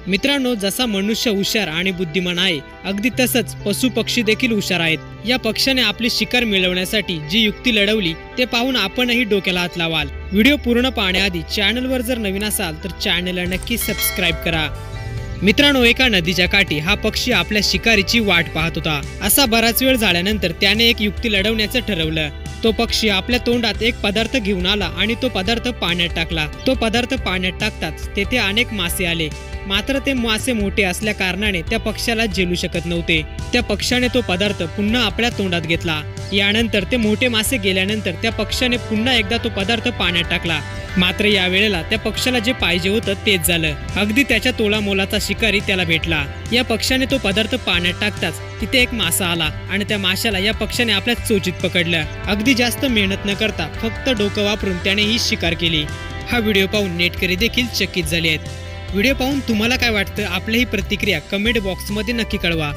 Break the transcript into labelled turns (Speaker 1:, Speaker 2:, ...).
Speaker 1: मित्रांनो, जसा मनुष्य हुशार आणि बुद्धिमान आहे, अगदी तसंच पशु पक्षी देखील हुशार आहेत। या पक्ष्याने आपली शिकार मिळवण्यासाठी जी युक्ती लढवली ते पाहून आपणही डोक्याला हात लावाल। व्हिडिओ पूर्ण पाहण्याआधी चॅनलवर जर नवीन असाल तर चॅनलला नक्की सबस्क्राइब करा। मित्रांनो, एका नदीच्या काठी हा पक्षी आपल्या शिकारीची वाट पाहत होता। असा बराच वेळ झाल्यानंतर त्याने एक युक्ती लढवण्याचं ठरवलं। तो पक्षी आपल्या तोंडात एक पदार्थ घेऊन आला आणि तो पदार्थ पाण्यात टाकला। तो पदार्थ पाण्यात टाकताच तेथे अनेक मासे आले, मात्र ते मासे मोठे असल्या कारणाने त्या पक्ष्याला झेलू शकत नव्हते। त्या पक्ष्याने तो पदार्थ पुन्हा आपल्या तोंडात घेतला। यानंतर ते मोठे मासे गेल्यानंतर त्या पक्ष्याने पुन्हा एकदा तो पदार्थ पाण्यात टाकला, मात्र या वेळेला त्या पक्ष्याला जे पाहिजे होतं तेच झालं। अगदी त्याच्या तोला मोलाचा शिकारी त्याला भेटला। या पक्ष्याने तो पदार्थ पाण्यात टाकताच तिथे एक मासा आला आणि त्या माशाला या पक्ष्याने आपल्या चोचीत पकडलं। अगदी जास्त मेहनत न करता फक्त डोकं वापरून त्याने ही शिकार केली। हा व्हिडिओ पाहून नेटकरी देखील चकित झाले आहेत। व्हिडिओ पाहून तुम्हाला काय वाटतं? आपली ही प्रतिक्रिया कमेंट बॉक्समध्ये नक्की कळवा।